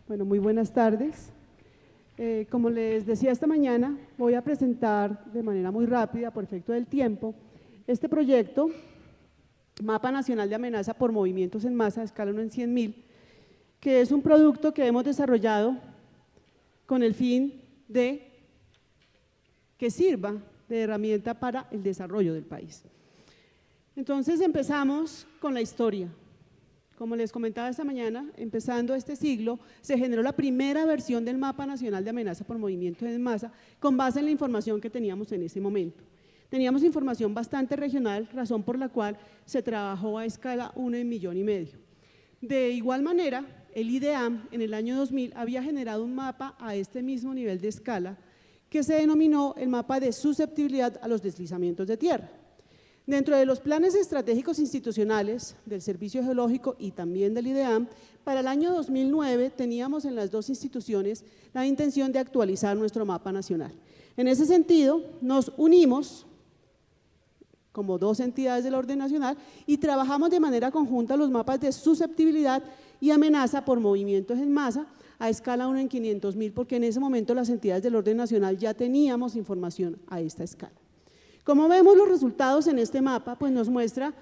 Bueno, muy buenas tardes. Como les decía esta mañana, voy a presentar de manera muy rápida, por efecto del tiempo, este proyecto, Mapa Nacional de Amenaza por Movimientos en Masa, a escala 1 en 100.000, que es un producto que hemos desarrollado con el fin de que sirva de herramienta para el desarrollo del país. Entonces empezamos con la historia. Como les comentaba esta mañana, empezando este siglo, se generó la primera versión del Mapa Nacional de Amenaza por Movimientos en Masa con base en la información que teníamos en ese momento. Teníamos información bastante regional, razón por la cual se trabajó a escala 1 en 1,5 millones. De igual manera, el IDEAM en el año 2000 había generado un mapa a este mismo nivel de escala que se denominó el mapa de susceptibilidad a los deslizamientos de tierra. Dentro de los planes estratégicos institucionales del Servicio Geológico y también del IDEAM, para el año 2009 teníamos en las dos instituciones la intención de actualizar nuestro mapa nacional. En ese sentido, nos unimos como dos entidades del orden nacional y trabajamos de manera conjunta los mapas de susceptibilidad y amenaza por movimientos en masa a escala 1 en 500.000, porque en ese momento las entidades del orden nacional ya teníamos información a esta escala. Como vemos los resultados en este mapa, pues nos muestra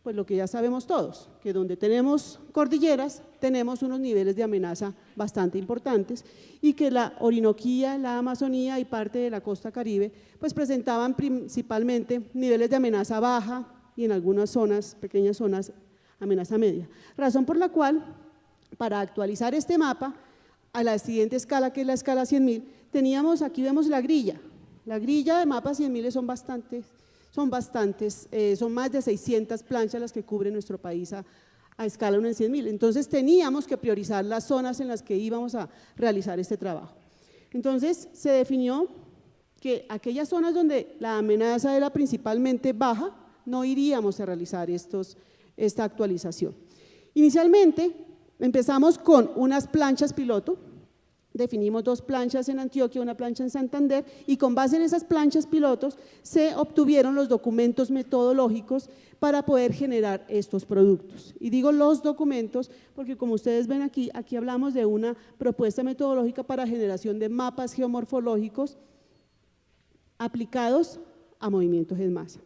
pues lo que ya sabemos todos, que donde tenemos cordilleras tenemos unos niveles de amenaza bastante importantes y que la Orinoquía, la Amazonía y parte de la costa Caribe pues presentaban principalmente niveles de amenaza baja y en algunas zonas, pequeñas zonas, amenaza media. Razón por la cual, para actualizar este mapa a la siguiente escala, que es la escala 100.000, teníamos, aquí vemos la grilla. La grilla de mapas 100.000 son más de 600 planchas las que cubren nuestro país a escala 1 en 100.000. Entonces teníamos que priorizar las zonas en las que íbamos a realizar este trabajo. Entonces se definió que aquellas zonas donde la amenaza era principalmente baja, no iríamos a realizar esta actualización. Inicialmente empezamos con unas planchas piloto. Definimos 2 planchas en Antioquia, una plancha en Santander y con base en esas planchas pilotos se obtuvieron los documentos metodológicos para poder generar estos productos. Y digo los documentos porque como ustedes ven aquí hablamos de una propuesta metodológica para generación de mapas geomorfológicos aplicados a movimientos en masa.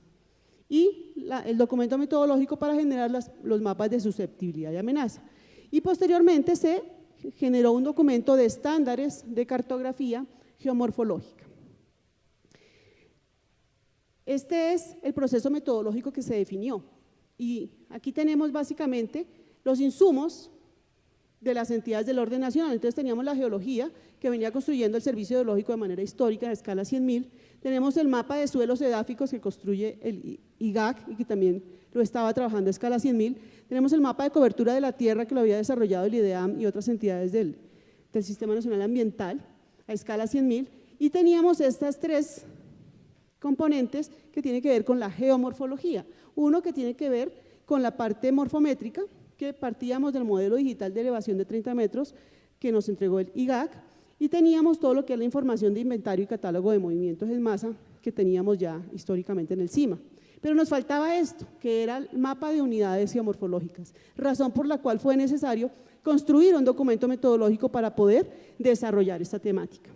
Y el documento metodológico para generar los mapas de susceptibilidad y amenaza. Y posteriormente se generó un documento de estándares de cartografía geomorfológica. Este es el proceso metodológico que se definió y aquí tenemos básicamente los insumos de las entidades del orden nacional. Entonces teníamos la geología que venía construyendo el Servicio Geológico de manera histórica a escala 100.000, tenemos el mapa de suelos edáficos que construye el IGAC y que también lo estaba trabajando a escala 100.000, tenemos el mapa de cobertura de la tierra que lo había desarrollado el IDEAM y otras entidades del Sistema Nacional Ambiental a escala 100.000 y teníamos estas 3 componentes que tienen que ver con la geomorfología. Uno que tiene que ver con la parte morfométrica, que partíamos del modelo digital de elevación de 30 metros que nos entregó el IGAC y teníamos todo lo que es la información de inventario y catálogo de movimientos en masa que teníamos ya históricamente en el CIMA. Pero nos faltaba esto, que era el mapa de unidades geomorfológicas, razón por la cual fue necesario construir un documento metodológico para poder desarrollar esta temática.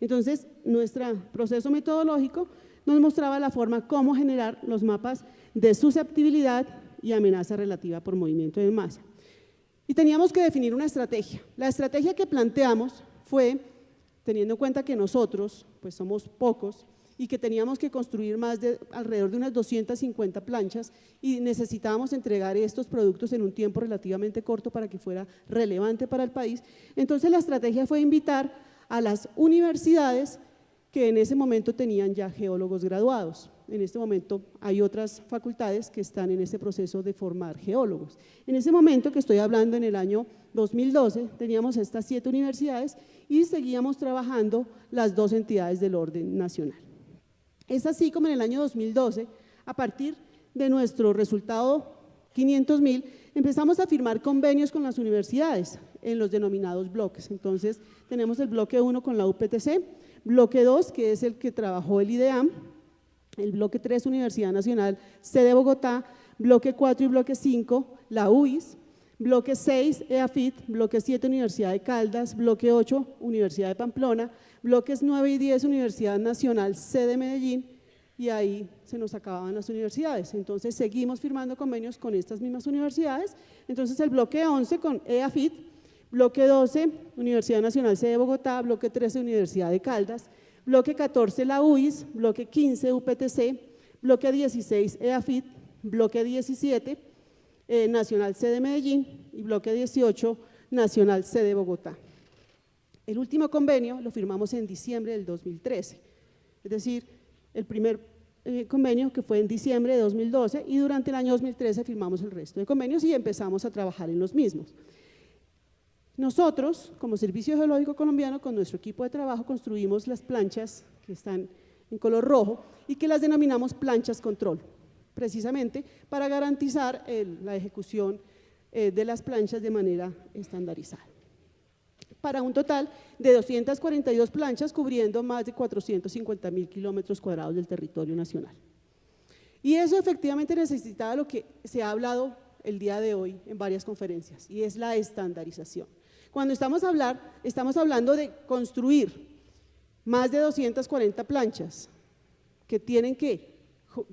Entonces, nuestro proceso metodológico nos mostraba la forma cómo generar los mapas de susceptibilidad y amenaza relativa por movimiento en masa. Y teníamos que definir una estrategia. La estrategia que planteamos fue, teniendo en cuenta que nosotros pues somos pocos, y que teníamos que construir alrededor de unas 250 planchas y necesitábamos entregar estos productos en un tiempo relativamente corto para que fuera relevante para el país. Entonces la estrategia fue invitar a las universidades que en ese momento tenían ya geólogos graduados. En este momento hay otras facultades que están en este proceso de formar geólogos. En ese momento que estoy hablando en el año 2012 teníamos estas 7 universidades y seguíamos trabajando las 2 entidades del orden nacional. Es así como en el año 2012, a partir de nuestro resultado 500.000, empezamos a firmar convenios con las universidades en los denominados bloques. Entonces, tenemos el bloque 1 con la UPTC, bloque 2, que es el que trabajó el IDEAM, el bloque 3, Universidad Nacional, sede Bogotá, bloque 4 y bloque 5, la UIS, bloque 6, EAFIT, bloque 7, Universidad de Caldas, bloque 8, Universidad de Pamplona, bloques 9 y 10, Universidad Nacional C de Medellín, y ahí se nos acababan las universidades. Entonces seguimos firmando convenios con estas mismas universidades. Entonces el bloque 11 con EAFIT, bloque 12, Universidad Nacional C de Bogotá, bloque 13, Universidad de Caldas, bloque 14, la UIS, bloque 15, UPTC, bloque 16, EAFIT, bloque 17, Nacional C de Medellín y bloque 18, Nacional C de Bogotá. El último convenio lo firmamos en diciembre del 2013, es decir, el primer convenio que fue en diciembre de 2012 y durante el año 2013 firmamos el resto de convenios y empezamos a trabajar en los mismos. Nosotros, como Servicio Geológico Colombiano, con nuestro equipo de trabajo construimos las planchas que están en color rojo y que las denominamos planchas control, precisamente para garantizar la ejecución de las planchas de manera estandarizada, para un total de 242 planchas cubriendo más de 450.000 kilómetros cuadrados del territorio nacional. Y eso efectivamente necesitaba lo que se ha hablado el día de hoy en varias conferencias, y es la estandarización. Cuando estamos hablando de construir más de 240 planchas que tienen que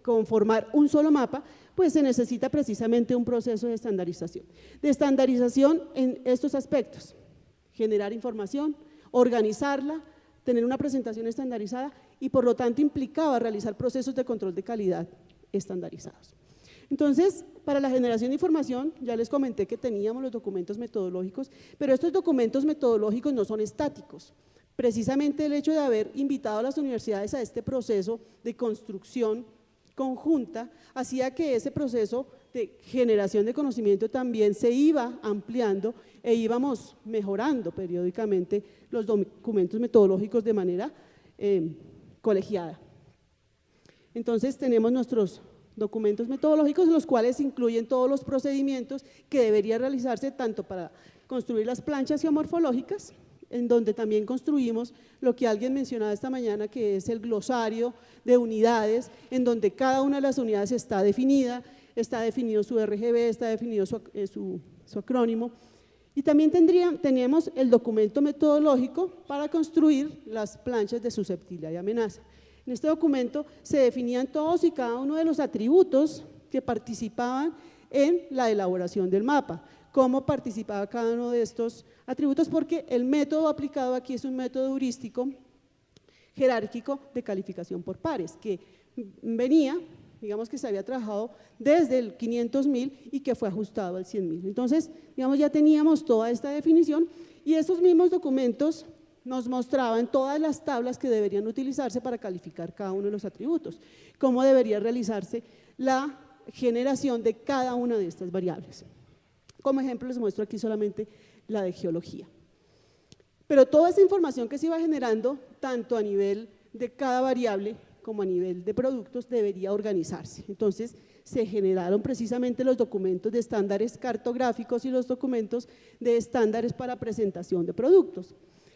conformar un solo mapa, pues se necesita precisamente un proceso de estandarización. De estandarización en estos aspectos: generar información, organizarla, tener una presentación estandarizada y por lo tanto implicaba realizar procesos de control de calidad estandarizados. Entonces, para la generación de información, ya les comenté que teníamos los documentos metodológicos, pero estos documentos metodológicos no son estáticos. Precisamente el hecho de haber invitado a las universidades a este proceso de construcción conjunta hacía que ese proceso de generación de conocimiento también se iba ampliando e íbamos mejorando periódicamente los documentos metodológicos de manera colegiada. Entonces tenemos nuestros documentos metodológicos, los cuales incluyen todos los procedimientos que deberían realizarse tanto para construir las planchas geomorfológicas, en donde también construimos lo que alguien mencionaba esta mañana, que es el glosario de unidades, en donde cada una de las unidades está definida, está definido su RGB, está definido su acrónimo, y también teníamos el documento metodológico para construir las planchas de susceptibilidad y amenaza. En este documento se definían todos y cada uno de los atributos que participaban en la elaboración del mapa, cómo participaba cada uno de estos atributos, porque el método aplicado aquí es un método heurístico jerárquico de calificación por pares, que venía, digamos que se había trabajado desde el 500.000 y que fue ajustado al 100.000. Entonces, digamos, ya teníamos toda esta definición y estos mismos documentos nos mostraban todas las tablas que deberían utilizarse para calificar cada uno de los atributos, cómo debería realizarse la generación de cada una de estas variables. Como ejemplo les muestro aquí solamente la de geología. Pero toda esa información que se iba generando, tanto a nivel de cada variable como a nivel de productos, debería organizarse. Entonces se generaron precisamente los documentos de estándares cartográficos y los documentos de estándares para presentación de productos.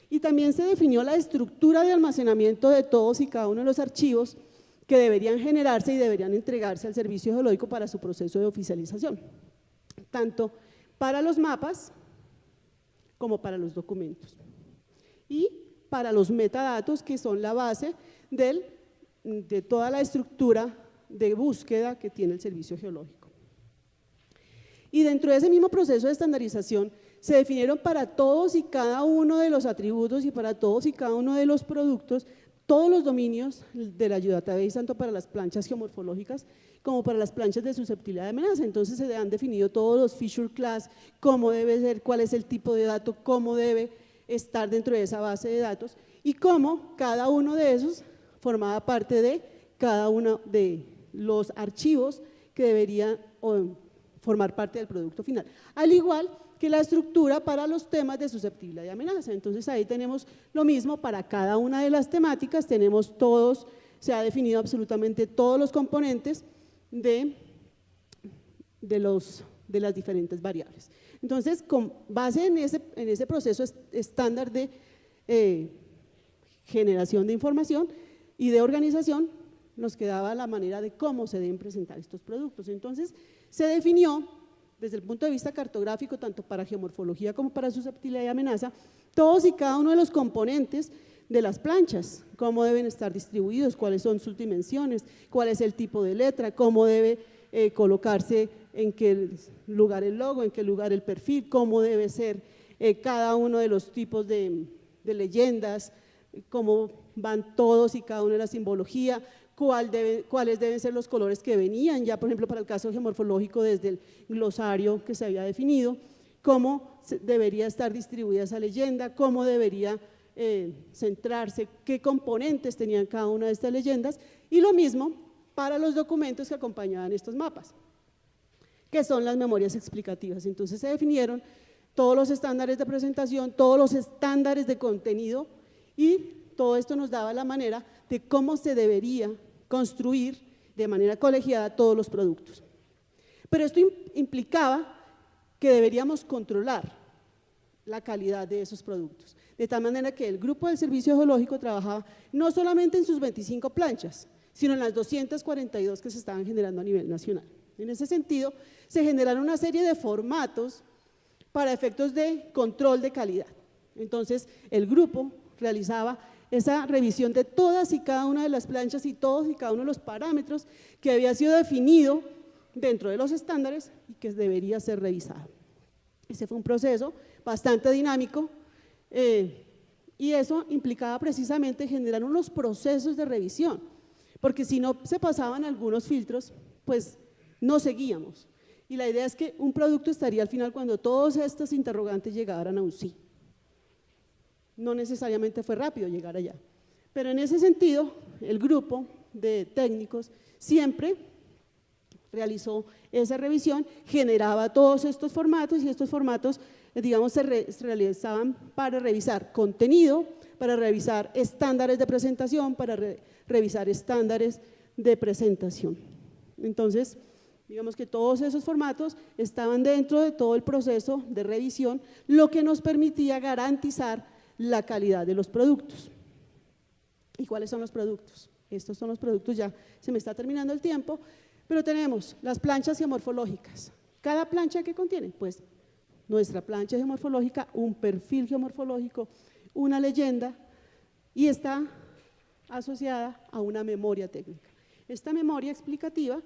Y también se definió la estructura de almacenamiento de todos y cada uno de los archivos que deberían generarse y deberían entregarse al Servicio Geológico para su proceso de oficialización, tanto para los mapas como para los documentos y para los metadatos, que son la base de toda la estructura de búsqueda que tiene el Servicio Geológico. Y dentro de ese mismo proceso de estandarización se definieron para todos y cada uno de los atributos y para todos y cada uno de los productos todos los dominios de la Geodatabase, tanto para las planchas geomorfológicas como para las planchas de susceptibilidad de amenaza. Entonces se han definido todos los feature class, cómo debe ser, cuál es el tipo de dato, cómo debe estar dentro de esa base de datos y cómo cada uno de esos formaba parte de cada uno de los archivos que deberían formar parte del producto final. Al igual que la estructura para los temas de susceptibilidad y amenaza. Entonces ahí tenemos lo mismo para cada una de las temáticas, tenemos todos, se ha definido absolutamente todos los componentes de las diferentes variables. Entonces, con base en ese proceso estándar de generación de información y de organización, nos quedaba la manera de cómo se deben presentar estos productos. Entonces, se definió desde el punto de vista cartográfico, tanto para geomorfología como para susceptibilidad y amenaza, todos y cada uno de los componentes de las planchas, cómo deben estar distribuidos, cuáles son sus dimensiones, cuál es el tipo de letra, cómo debe colocarse, en qué lugar el logo, en qué lugar el perfil, cómo debe ser cada uno de los tipos de leyendas, cómo van todos y cada una de la simbología, cuáles deben ser los colores que venían ya, por ejemplo, para el caso geomorfológico desde el glosario que se había definido, cómo debería estar distribuida esa leyenda, cómo debería centrarse, qué componentes tenían cada una de estas leyendas, y lo mismo para los documentos que acompañaban estos mapas, que son las memorias explicativas. Entonces se definieron todos los estándares de presentación, todos los estándares de contenido, y todo esto nos daba la manera de cómo se debería construir de manera colegiada todos los productos. Pero esto implicaba que deberíamos controlar la calidad de esos productos, de tal manera que el grupo del Servicio Geológico trabajaba no solamente en sus 25 planchas, sino en las 242 que se estaban generando a nivel nacional. En ese sentido, se generaron una serie de formatos para efectos de control de calidad. Entonces, el grupo realizaba esa revisión de todas y cada una de las planchas y todos y cada uno de los parámetros que había sido definido dentro de los estándares y que debería ser revisado. Ese fue un proceso bastante dinámico y eso implicaba precisamente generar unos procesos de revisión, porque si no se pasaban algunos filtros, pues no seguíamos. Y la idea es que un producto estaría al final cuando todos estos interrogantes llegaran a un sí. No necesariamente fue rápido llegar allá, pero en ese sentido el grupo de técnicos siempre realizó esa revisión, generaba todos estos formatos y estos formatos, digamos, se realizaban para revisar contenido, para revisar estándares de presentación, para revisar estándares de presentación. Entonces, digamos que todos esos formatos estaban dentro de todo el proceso de revisión, lo que nos permitía garantizar la calidad de los productos. ¿Y cuáles son los productos? Estos son los productos, ya se me está terminando el tiempo, pero tenemos las planchas geomorfológicas. ¿Cada plancha qué contiene? Pues nuestra plancha geomorfológica, un perfil geomorfológico, una leyenda, y está asociada a una memoria técnica. Esta memoria explicativa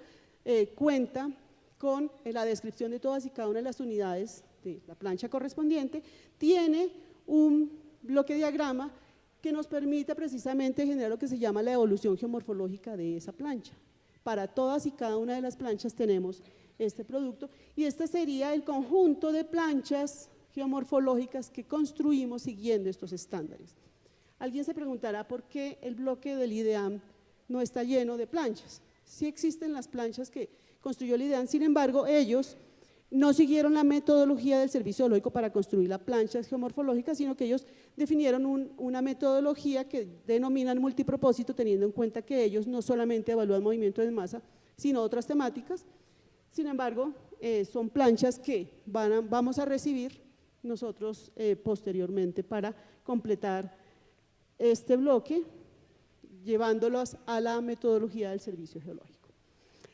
cuenta con la descripción de todas y cada una de las unidades de la plancha correspondiente, tiene un bloque diagrama que nos permite precisamente generar lo que se llama la evolución geomorfológica de esa plancha. Para todas y cada una de las planchas tenemos este producto y este sería el conjunto de planchas geomorfológicas que construimos siguiendo estos estándares. Alguien se preguntará por qué el bloque del IDEAM no está lleno de planchas. Sí existen las planchas que construyó el IDEAM, sin embargo, ellos no siguieron la metodología del Servicio Geológico para construir las planchas geomorfológicas, sino que ellos definieron una metodología que denominan multipropósito, teniendo en cuenta que ellos no solamente evalúan movimiento de masa, sino otras temáticas. Sin embargo, son planchas que vamos a recibir nosotros posteriormente para completar este bloque, llevándolos a la metodología del Servicio Geológico.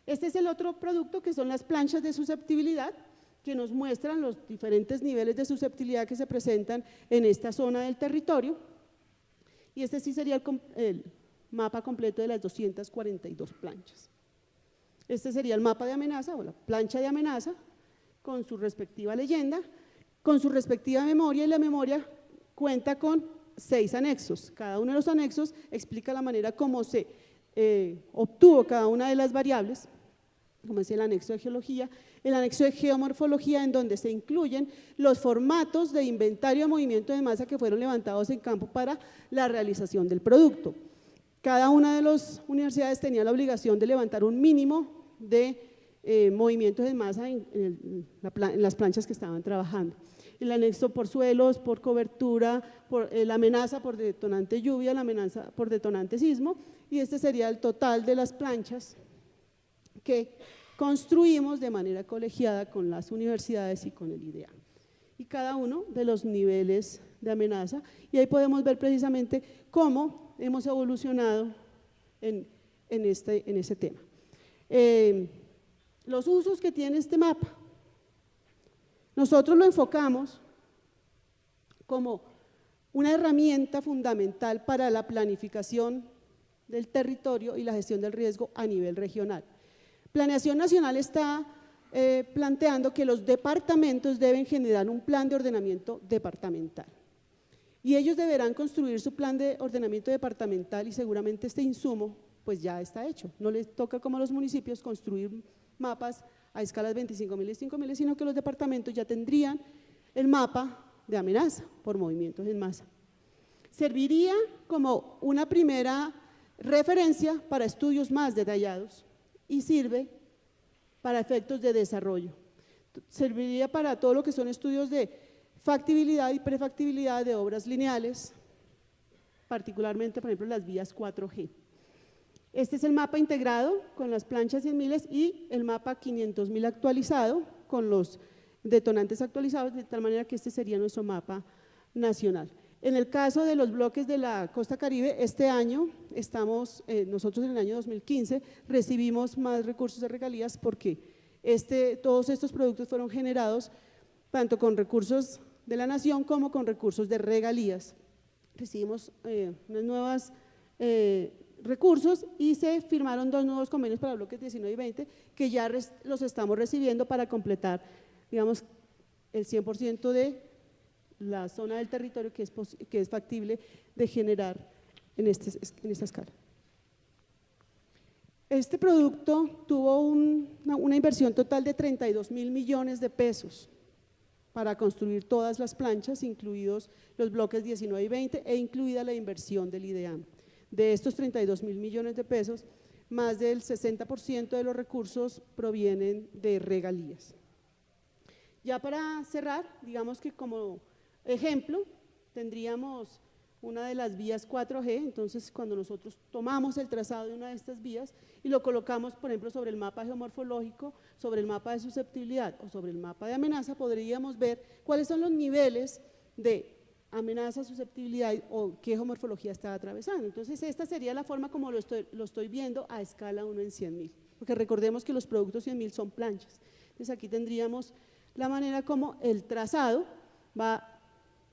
Este es el otro producto que son las planchas de susceptibilidad, que nos muestran los diferentes niveles de susceptibilidad que se presentan en esta zona del territorio, y este sí sería el mapa completo de las 242 planchas. Este sería el mapa de amenaza o la plancha de amenaza con su respectiva leyenda, con su respectiva memoria, y la memoria cuenta con 6 anexos. Cada uno de los anexos explica la manera como se obtuvo cada una de las variables, como es el anexo de geología, el anexo de geomorfología, en donde se incluyen los formatos de inventario de movimiento de masa que fueron levantados en campo para la realización del producto. Cada una de las universidades tenía la obligación de levantar un mínimo de movimientos de masa en las planchas que estaban trabajando. El anexo por suelos, por cobertura, por la amenaza por detonante lluvia, la amenaza por detonante sismo, y este sería el total de las planchas que construimos de manera colegiada con las universidades y con el IDEAM, y cada uno de los niveles de amenaza, y ahí podemos ver precisamente cómo hemos evolucionado en ese tema. Los usos que tiene este mapa, Nosotros lo enfocamos como una herramienta fundamental para la planificación del territorio y la gestión del riesgo a nivel regional. Planeación Nacional está planteando que los departamentos deben generar un plan de ordenamiento departamental y ellos deberán construir su plan de ordenamiento departamental y seguramente este insumo pues ya está hecho. No les toca como a los municipios construir mapas a escalas 25.000 y 5.000, sino que los departamentos ya tendrían el mapa de amenaza por movimientos en masa. Serviría como una primera referencia para estudios más detallados y sirve para efectos de desarrollo. Serviría para todo lo que son estudios de factibilidad y prefactibilidad de obras lineales, particularmente, por ejemplo, las vías 4G. Este es el mapa integrado con las planchas 100.000 y el mapa 500.000 actualizado con los detonantes actualizados, de tal manera que este sería nuestro mapa nacional. En el caso de los bloques de la costa caribe, este año nosotros en el año 2015 recibimos más recursos de regalías porque todos estos productos fueron generados tanto con recursos de la nación como con recursos de regalías. Recibimos unos nuevos recursos y se firmaron 2 nuevos convenios para bloques 19 y 20 que ya los estamos recibiendo para completar, digamos, el 100% de la zona del territorio que es factible de generar en esta escala. Este producto tuvo una inversión total de 32.000 millones de pesos para construir todas las planchas, incluidos los bloques 19 y 20 e incluida la inversión del IDEAM. De estos 32.000 millones de pesos, más del 60% de los recursos provienen de regalías. Ya para cerrar, digamos que como ejemplo, tendríamos una de las vías 4G, entonces cuando nosotros tomamos el trazado de una de estas vías y lo colocamos, por ejemplo, sobre el mapa geomorfológico, sobre el mapa de susceptibilidad o sobre el mapa de amenaza, podríamos ver cuáles son los niveles de amenaza, susceptibilidad o qué geomorfología está atravesando. Entonces esta sería la forma como lo estoy viendo a escala 1 en 100.000, porque recordemos que los productos 100.000 son planchas. Entonces aquí tendríamos la manera como el trazado va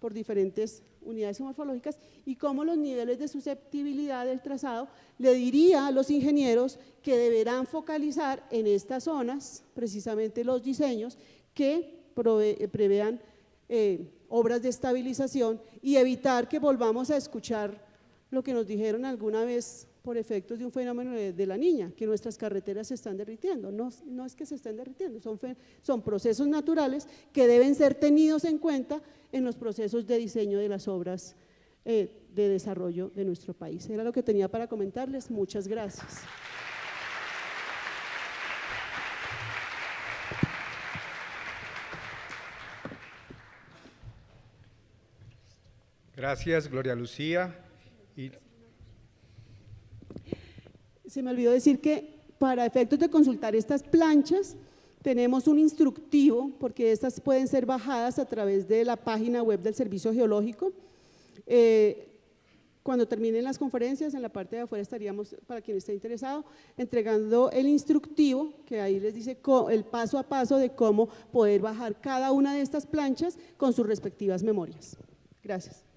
por diferentes unidades geomorfológicas y cómo los niveles de susceptibilidad del trazado le diría a los ingenieros que deberán focalizar en estas zonas precisamente los diseños que prevean obras de estabilización y evitar que volvamos a escuchar lo que nos dijeron alguna vez por efectos de un fenómeno de la Niña, que nuestras carreteras se están derritiendo. No es que se estén derritiendo, son procesos naturales que deben ser tenidos en cuenta en los procesos de diseño de las obras de desarrollo de nuestro país. Era lo que tenía para comentarles. Muchas gracias. Gracias, Gloria Lucía. Se me olvidó decir que para efectos de consultar estas planchas tenemos un instructivo, porque estas pueden ser bajadas a través de la página web del Servicio Geológico. Cuando terminen las conferencias, en la parte de afuera estaríamos, para quien esté interesado, entregando el instructivo, que ahí les dice el paso a paso de cómo poder bajar cada una de estas planchas con sus respectivas memorias. Gracias.